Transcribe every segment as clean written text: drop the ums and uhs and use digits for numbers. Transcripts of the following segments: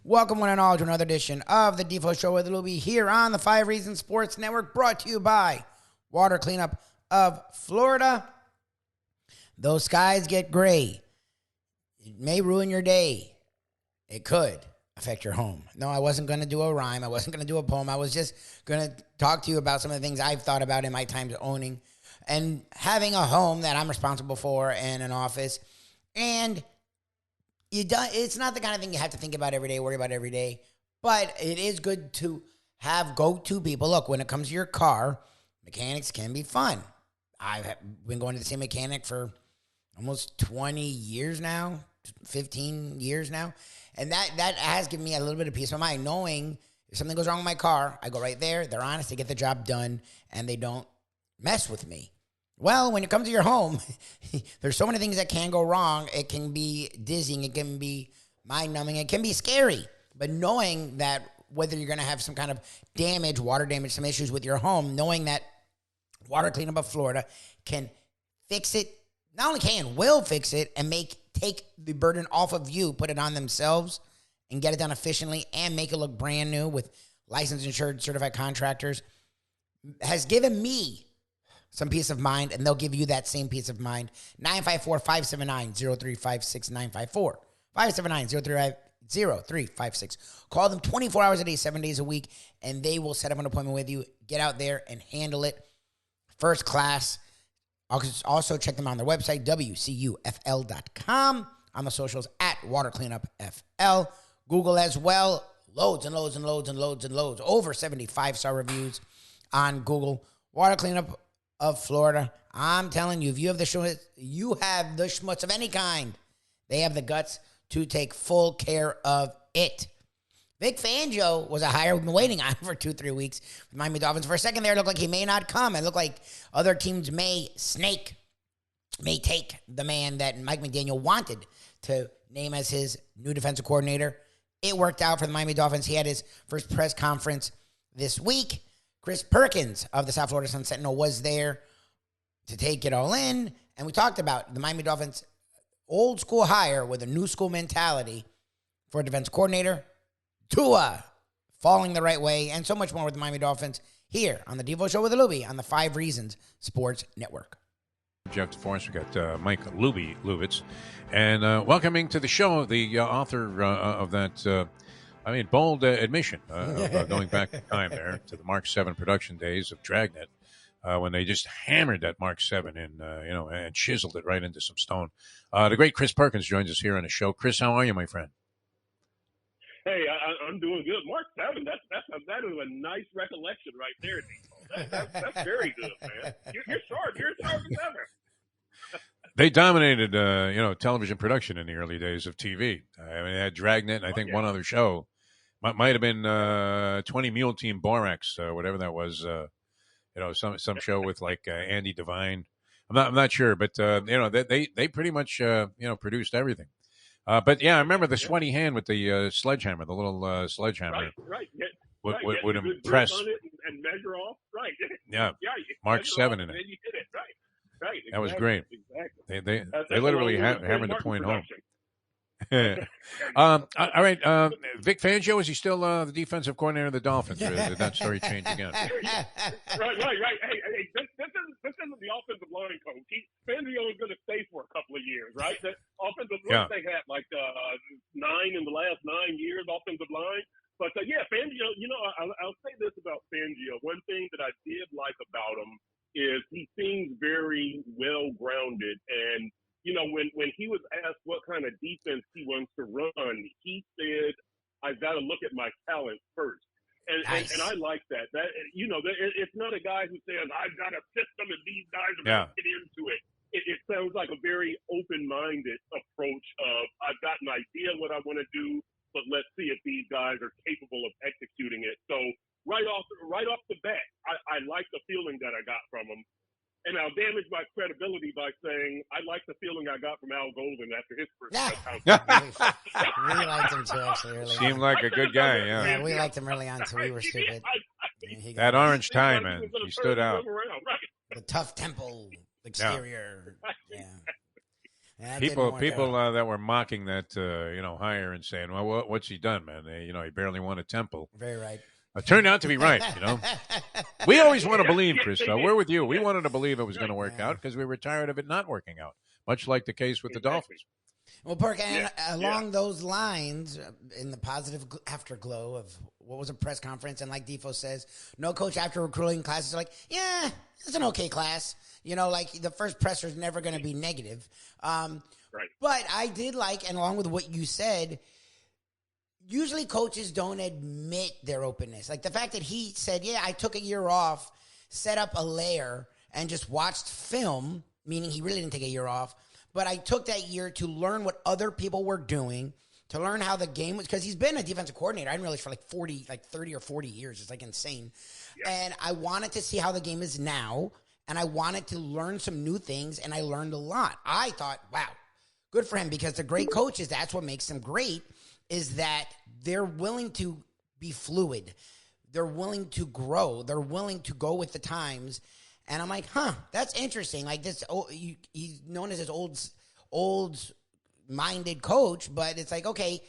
Welcome one and all to another edition of the Defo Show with Lubie here on the 5 Reasons Sports Network, brought to you by Water Cleanup of Florida. Those skies get gray. It may ruin your day. It could affect your home. No, I wasn't going to do a rhyme. I wasn't going to do a poem. I was just going to talk to you about some of the things I've thought about in my time owning and having a home that I'm responsible for and an office. And it's not the kind of thing you have to think about every day, worry about every day, but it is good to have go-to people. Look, when it comes to your car, mechanics can be fun. I've been going to the same mechanic for almost 20 years now, 15 years now, and that has given me a little bit of peace of mind, knowing if something goes wrong with my car, I go right there, they're honest, they get the job done, and they don't mess with me. Well, when it comes to your home, there's so many things that can go wrong. It can be dizzying. It can be mind-numbing. It can be scary. But knowing that whether you're going to have some kind of damage, water damage, some issues with your home, knowing that Water Cleanup of Florida can fix it, not only can, will fix it, and take the burden off of you, put it on themselves, and get it done efficiently, and make it look brand new with licensed, insured, certified contractors, has given me some peace of mind, and they'll give you that same peace of mind. 954-579-0356, 954-579-0356. Call them 24 hours a day, 7 days a week, and they will set up an appointment with you. Get out there and handle it first class. Also check them out on their website, wcufl.com, on the socials at Water Cleanup FL. Google as well. Loads and loads and loads and loads and loads. Over 75-star reviews on Google. Water Cleanup of Florida. I'm telling you, if you have the schmutz of any kind, they have the guts to take full care of it. Vic Fangio was a hire we've been waiting on for 2-3 weeks with Miami Dolphins. For a second there, it looked like he may not come. It looked like other teams may take the man that Mike McDaniel wanted to name as his new defensive coordinator. It worked out for the Miami Dolphins. He had his first press conference this week. Chris Perkins of the South Florida Sun Sentinel was there to take it all in. And we talked about the Miami Dolphins old school hire with a new school mentality for a defense coordinator. Tua falling the right way, and so much more with the Miami Dolphins here on the Devo Show with Lubie on the 5 Reasons Sports Network. Objective for us, we got Mike Lubitz, and welcoming to the show the author of that, bold admission of going back in time there to the Mark 7 production days of Dragnet, when they just hammered that Mark 7 in, and chiseled it right into some stone. The great Chris Perkins joins us here on the show. Chris, how are you, my friend? Hey, I'm doing good. Mark 7, that is a nice recollection right there, Defo. That's very good, man. You're sharp. You're as sharp as ever. They dominated, television production in the early days of TV. They had Dragnet, and I think one other show. Might have been 20 Mule Team Borax, whatever that was. Some show with like Andy Devine. I'm not sure, but they pretty much produced everything. But yeah, I remember the sweaty hand with the sledgehammer, the little sledgehammer. Right. Would impress. And measure off. Right. Yeah. Mark 7 in it. And you hit it. Right. Exactly. That was great. Exactly. They literally hammered the point home. All right. Vic Fangio, is he still the defensive coordinator of the Dolphins? Or did that story change again? Right. Hey, this isn't the offensive line coach. Fangio is going to stay for a couple of years, right? The offensive line, they had like 9 in the last 9 years offensive line. But Fangio, I'll say this about Fangio. One thing that I did like about him is he seems very well-grounded. And, when he was asked what kind of defense he wants to run, he said, I've got to look at my talent first. And I like that. It's not a guy who says, I've got a system and these guys are going to get into it. It sounds like a very open-minded approach of, I've got an idea what I want to do, but let's see if these guys are capable of executing it. So right off the bat, I like the feeling that I got from him. And I'll damage my credibility by saying I like the feeling I got from Al Golden after his first We liked him too, actually, early on. Seemed like a good guy, yeah. Yeah, we liked him early on, too. We were stupid. That orange tie, man. He stood out. The tough temple exterior. Yeah. That didn't People, work people out. that were mocking that, hire and saying, "Well, what's he done, man? He barely won a Temple." Very right. Turned out to be right. We always want to believe, Yeah, Chris. they did. We're with you. We Yeah, wanted to believe it was going to right. work Yeah. out because we were tired of it not working out. Much like the case with the Exactly. Dolphins. Well, Perk, and Yeah, along those lines, in the positive afterglow of what was a press conference, and like Defo says, no coach after recruiting classes are like, yeah, it's an okay class. Like the first presser is never going to be negative. Right. But I did like, and along with what you said, usually coaches don't admit their openness. Like the fact that he said, yeah, I took a year off, set up a layer, and just watched film, meaning he really didn't take a year off. But I took that year to learn what other people were doing, to learn how the game was, because he's been a defensive coordinator, I didn't realize, for like 30 or 40 years. It's like insane. Yeah. And I wanted to see how the game is now, and I wanted to learn some new things, and I learned a lot. I thought, wow, good for him, because the great coaches, that's what makes them great, is that they're willing to be fluid. They're willing to grow. They're willing to go with the times. And I'm like, that's interesting. Like this, he's known as this old-minded coach, but it's like, okay,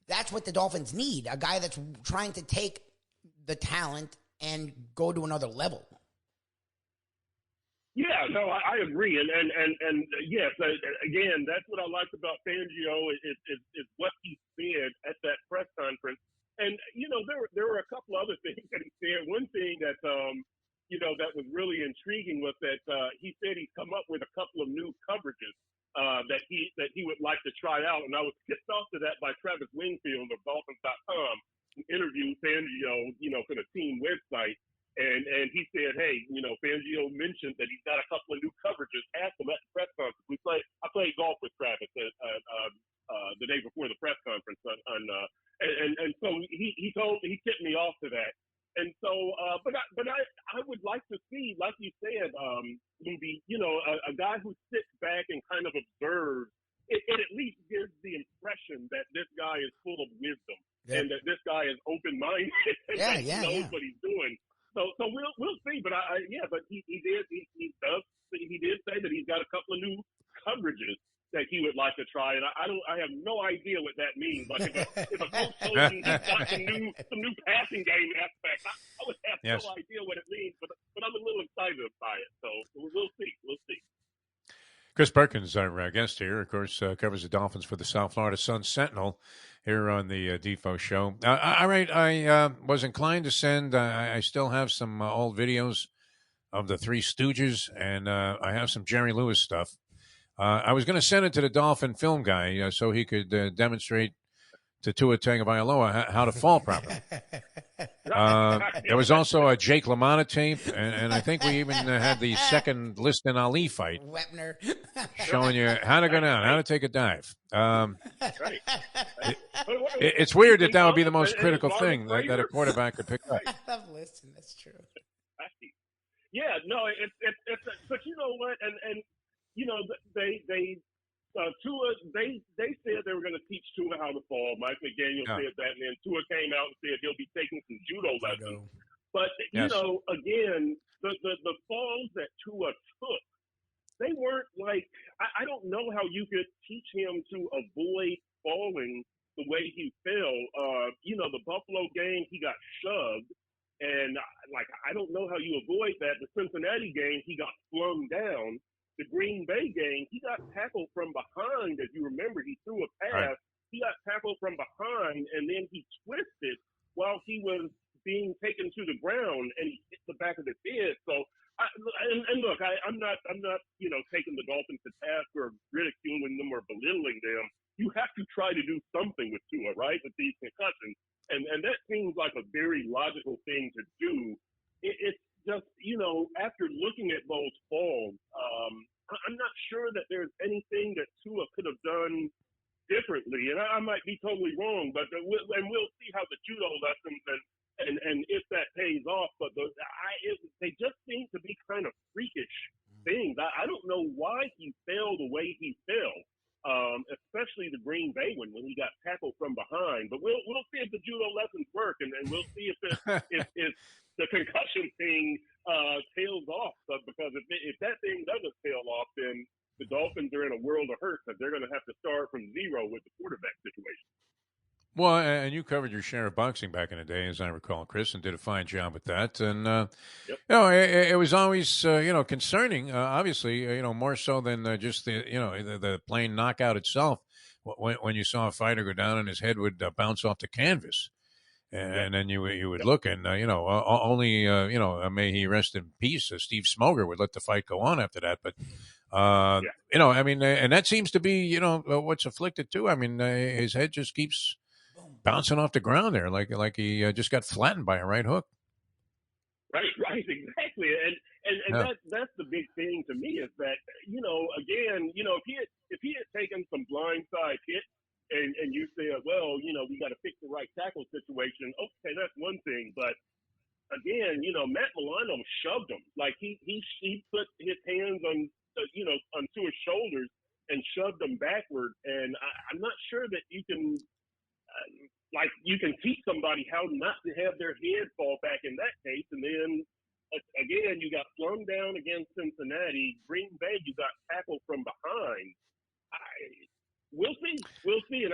that's what the Dolphins need. A guy that's trying to take the talent and go to another level. Yeah, no, I agree, and yes, again, that's what I liked about Fangio is what he said at that press conference, and there were a couple other things that he said. One thing that that was really intriguing was that he said he's come up with a couple of new coverages that he would like to try out, and I was kicked off to that by Travis Wingfield of Dolphins.com, who interviewed Fangio, for the team website. And he said, hey, Fangio mentioned that he's got a couple of new coverages. Asked him at the press conference. I played golf with Travis the day before the press conference, and so he tipped me off to that. And so, but I would like to see, like you said, Lubie, a guy who sits back and kind of observes. It at least gives the impression that this guy is full of wisdom and that this guy is open-minded and that he knows what he's doing. So we'll see, but but he did say that he's got a couple of new coverages that he would like to try, and I have no idea what that means. Like if a coach told me he's got some new passing game aspects, I would have no idea what it means, but I'm a little excited by it. So we'll see. Chris Perkins, our guest here, of course, covers the Dolphins for the South Florida Sun-Sentinel here on the Defo Show. All right, I was inclined to send, I still have some old videos of the Three Stooges, and I have some Jerry Lewis stuff. I was going to send it to the Dolphin film guy so he could demonstrate to Tua Tagovailoa how to fall properly. There was also a Jake LaMotta tape, and I think we even had the second Liston Ali fight. Wepner. Showing you how to go down, how to take a dive. It's weird that would be the most critical thing that a quarterback could pick up. I love Liston. That's true. Yeah, no, it's but you know what, and Tua, they said they were going to teach Tua how to fall. Mike McDaniel said that, and then Tua came out and said he'll be taking some judo lessons. But again, the falls that Tua took, they weren't like I don't know how you could teach him to avoid falling the way he fell. The Buffalo game, he got shoved, and I don't know how you avoid that. The Cincinnati game, he got flung down. The Green Bay game, he got tackled from behind. If you remember, he threw a pass. Right. He got tackled from behind, and then he twisted while he was being taken to the ground, and he hit the back of his head. So, look, I'm not taking the Dolphins to task or ridiculing them or belittling them. You have to try to do something with Tua, right, with these concussions, and that seems like a very logical thing to do. It's just, after looking at those falls, I'm not sure that there's anything that Tua could have done differently. And I might be totally wrong, but we'll see how the judo lessons and if that pays off. But they just seem to be kind of freakish things. I don't know why he fell the way he fell, especially the Green Bay one when he got tackled from behind. But we'll see if the judo lessons work, and we'll see if the concussion thing tails off, because if that thing doesn't tail off, then the Dolphins are in a world of hurt, because Well, and you covered your share of boxing back in the day, as I recall, Chris, and did a fine job with that. And Yep. it was always concerning. Obviously, more so than just the plain knockout itself. When you saw a fighter go down and his head would bounce off the canvas, and then you would look and only may he rest in peace. Steve Smoger would let the fight go on after that, but. I mean, and that seems to be, what's afflicted too. I mean, his head just keeps bouncing off the ground there, like he just got flattened by a right hook. Right, exactly, and that's the big thing to me is that again, if he had taken some blindside hit and you said, well, we got to fix the right tackle situation. Okay, that's one thing, but again, Matt Milano shoved him like he put his hands on onto his shoulders and shoved him backward, and I'm not sure that you can. You can teach somebody how not to have their head fall back in that case. And then, again, you got flung down against Cincinnati. Green Bay, you got tackled from behind. We'll see. And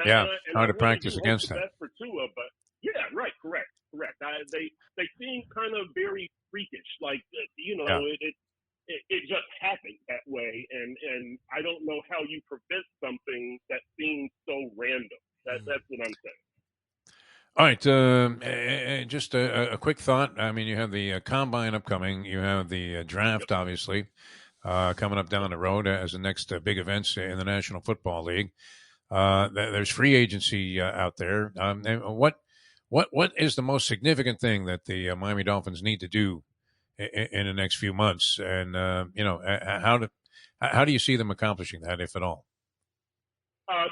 hard to practice against that. That's for Tua, but yeah, right, correct. They seem kind of very freakish. It just happened that way. And I don't know how you prevent something that seems so random. That's what I'm saying. All right, just a quick thought. I mean, you have the combine upcoming. You have the draft, obviously, coming up down the road as the next big events in the National Football League. There's free agency out there. And what is the most significant thing that the Miami Dolphins need to do in the next few months? And how do you see them accomplishing that, if at all?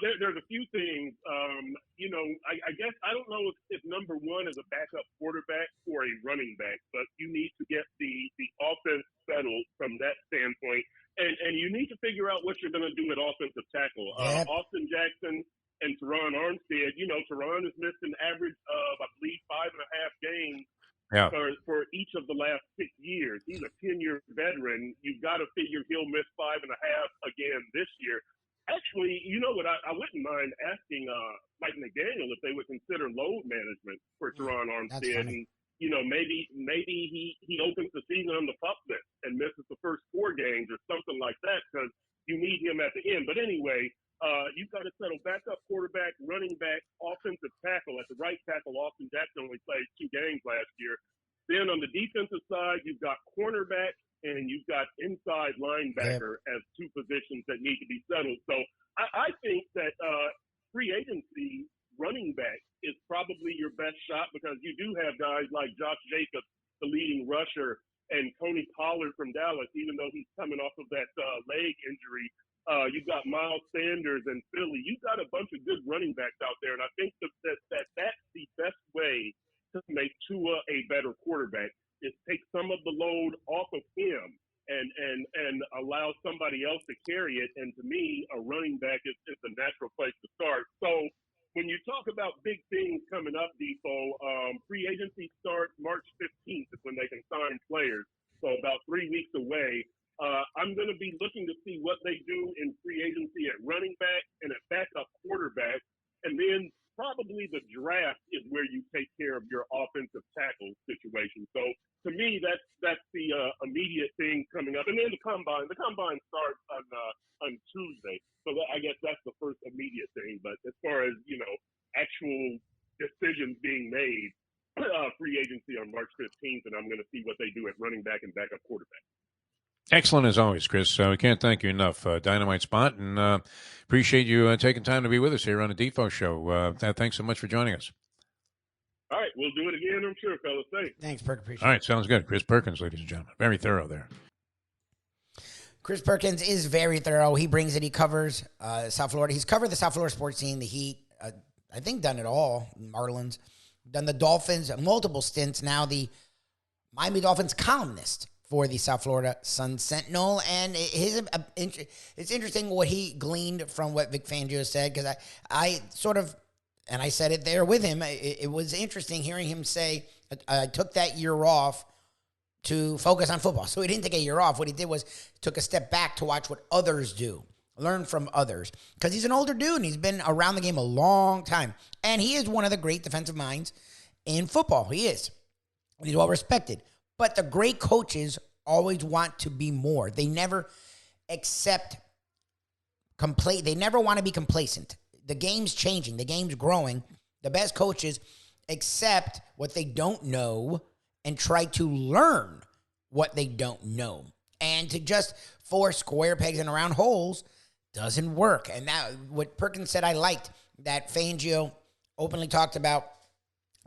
There's a few things. I guess I don't know if number one is a backup quarterback or a running back, but you need to get the offense settled from that standpoint, and you need to figure out what you're going to do at offensive tackle. Austin Jackson and Teron Armstead. Teron has missed an average of, I believe, 5.5 games. For each of the last 6 years. He's a 10-year veteran. You've got to figure he'll miss 5.5 again this year. Actually, you know what? I wouldn't mind asking Mike McDaniel if they would consider load management for Teron Armstead. And, maybe he opens the season on the pup list and misses the first 4 games or something like that because you need him at the end. But anyway, you've got to settle backup quarterback, running back, offensive tackle. At the right tackle, Austin Jackson only played 2 games last year. Then on the defensive side, you've got cornerback and you've got inside linebacker as 2 positions that need to be settled. So I think that free agency running back is probably your best shot because you do have guys like Josh Jacobs, the leading rusher, and Tony Pollard from Dallas, even though he's coming off of that leg injury. You've got Miles Sanders and Philly. You've got a bunch of good running backs out there, and I think that's the best way to make Tua a better quarterback is take some of the load off of him and allow somebody else to carry it. And to me, a running back is a natural place to start. So when you talk about big things coming up, Defo, free agency starts March 15th is when they can sign players. So about 3 weeks away. I'm going to be looking to see what they do in free agency at running back and at backup quarterback. And then probably the draft is where you take care of your offensive tackle situation. So to me, that's the immediate thing coming up. And then the combine starts on Tuesday. So I guess that's the first immediate thing. But as far as, actual decisions being made, free agency on March 15th, and I'm going to see what they do at running back and backup quarterback. Excellent as always, Chris. We can't thank you enough. Dynamite spot, and appreciate you taking time to be with us here on the Defo Show. Thanks so much for joining us. All right, we'll do it again, I'm sure, fellas. Thanks, Perk. Appreciate it. All right, sounds good. Chris Perkins, ladies and gentlemen. Very thorough there. Chris Perkins is very thorough. He brings it. He covers South Florida. He's covered the South Florida sports scene, the Heat. I think done it all. Marlins. Done the Dolphins, multiple stints. Now the Miami Dolphins columnist for the South Florida Sun-Sentinel. And it's interesting what he gleaned from what Vic Fangio said, because I sort of, and I said it there with him, it was interesting hearing him say, I took that year off to focus on football. So he didn't take a year off. What he did was took a step back to watch what others do. learn from others because he's an older dude and he's been around the game a long time. And he is one of the great defensive minds in football. He is. He's well respected. But the great coaches always want to be more. They never they never want to be complacent. The game's changing. The game's growing. The best coaches accept what they don't know and try to learn what they don't know. And to just force square pegs in round holes doesn't work. And that, what Perkins said, I liked that Fangio openly talked about.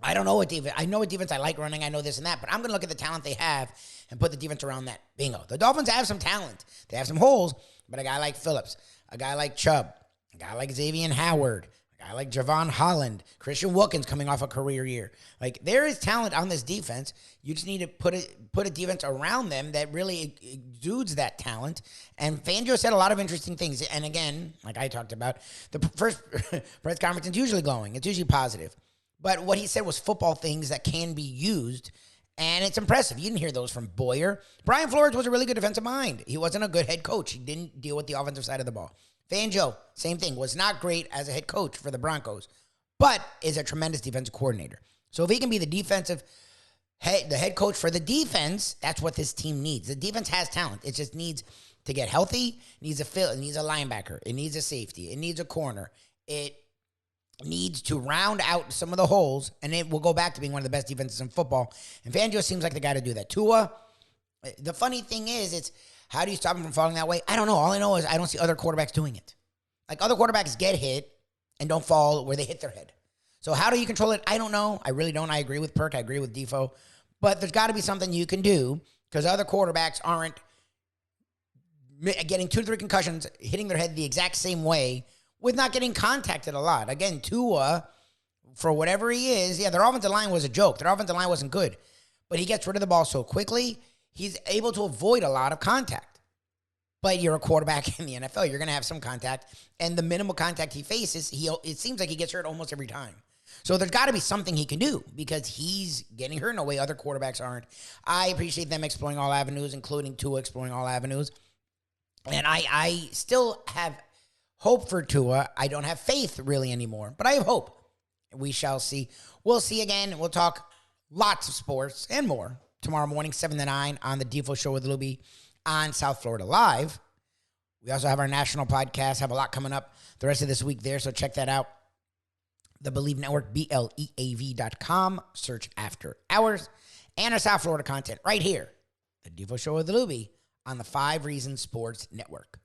I don't know what defense. I know what defense I like running. I know this and that, but I'm going to look at the talent they have and put the defense around that. Bingo. The Dolphins have some talent. They have some holes, but a guy like Phillips, a guy like Chubb, a guy like Xavier Howard, a guy like Javon Holland, Christian Wilkins coming off a career year. Like, there is talent on this defense. You just need to put a defense around them that really exudes that talent. And Fangio said a lot of interesting things. And again, like I talked about, the first press conference is usually glowing. It's usually positive. But what he said was football things that can be used, and it's impressive. You didn't hear those from Boyer. Brian Flores was a really good defensive mind. He wasn't a good head coach. He didn't deal with the offensive side of the ball. Fangio, same thing, was not great as a head coach for the Broncos, but is a tremendous defensive coordinator. So if he can be the head coach for the defense, that's what this team needs. The defense has talent. It just needs to get healthy. It needs it needs a linebacker. It needs a safety. It needs a corner. It needs to round out some of the holes, and it will go back to being one of the best defenses in football. And Fangio seems like the guy to do that. Tua, the funny thing is, it's how do you stop him from falling that way? I don't know. All I know is I don't see other quarterbacks doing it. Like, other quarterbacks get hit and don't fall where they hit their head. So how do you control it? I don't know. I really don't. I agree with Perk. I agree with Defo. But there's got to be something you can do because other quarterbacks aren't getting 2 to 3 concussions, hitting their head the exact same way with not getting contacted a lot. Again, Tua, for whatever he is, their offensive line was a joke. Their offensive line wasn't good. But he gets rid of the ball so quickly, he's able to avoid a lot of contact. But you're a quarterback in the NFL. You're going to have some contact. And the minimal contact he faces, it seems like he gets hurt almost every time. So there's got to be something he can do because he's getting hurt in a way other quarterbacks aren't. I appreciate them exploring all avenues, including Tua exploring all avenues. And I still have hope for Tua. I don't have faith really anymore, but I have hope. We shall see. We'll see again. We'll talk lots of sports and more tomorrow morning, 7 to 9 on the Defo Show with Lubie on South Florida Live. We also have our national podcast, have a lot coming up the rest of this week there, so check that out. The Believe Network, BLEAV.com, search After Hours, and our South Florida content right here, the Defo Show with Lubie on the 5 Reasons Sports Network.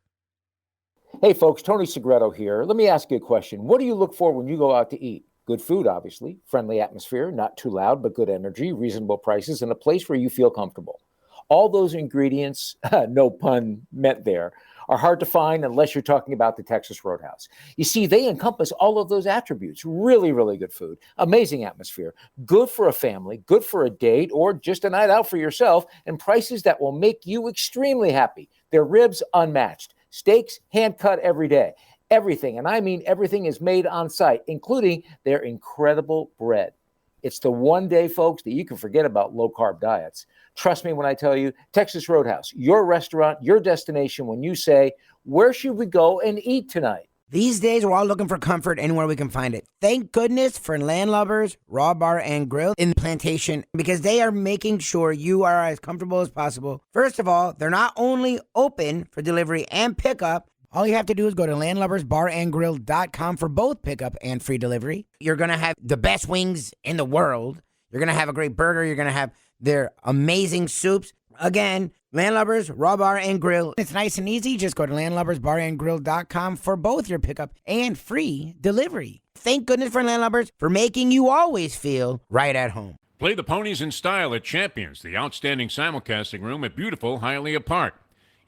Hey, folks, Tony Segreto here. Let me ask you a question. What do you look for when you go out to eat? Good food, obviously, friendly atmosphere, not too loud, but good energy, reasonable prices, and a place where you feel comfortable. All those ingredients, no pun meant there, are hard to find unless you're talking about the Texas Roadhouse. You see, they encompass all of those attributes. Really, really good food, amazing atmosphere, good for a family, good for a date, or just a night out for yourself, and prices that will make you extremely happy. Their ribs unmatched. Steaks hand-cut every day. Everything, and I mean everything, is made on site, including their incredible bread. It's the one day, folks, that you can forget about low-carb diets. Trust me when I tell you, Texas Roadhouse, your restaurant, your destination when you say, where should we go and eat tonight? These days, we're all looking for comfort anywhere we can find it. Thank goodness for Landlubbers Raw Bar and Grill in Plantation, because they are making sure you are as comfortable as possible. First of all, they're not only open for delivery and pickup. All you have to do is go to landlubbersbarandgrill.com for both pickup and free delivery. You're going to have the best wings in the world. You're going to have a great burger. You're going to have their amazing soups. Again, Landlubbers, Raw Bar and Grill. It's nice and easy. Just go to landlubbersbarandgrill.com for both your pickup and free delivery. Thank goodness for Landlubbers for making you always feel right at home. Play the ponies in style at Champions, the outstanding simulcasting room at beautiful Hialeah Park.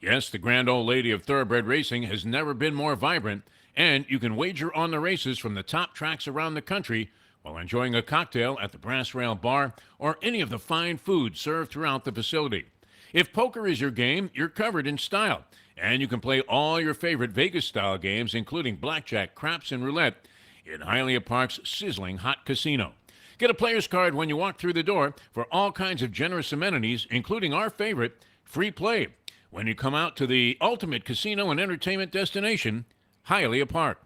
Yes, the grand old lady of thoroughbred racing has never been more vibrant, and you can wager on the races from the top tracks around the country while enjoying a cocktail at the Brass Rail Bar or any of the fine food served throughout the facility. If poker is your game, you're covered in style, and you can play all your favorite Vegas-style games, including blackjack, craps, and roulette, in Hialeah Park's sizzling hot casino. Get a player's card when you walk through the door for all kinds of generous amenities, including our favorite, free play. when you come out to the ultimate casino and entertainment destination, Hialeah Park.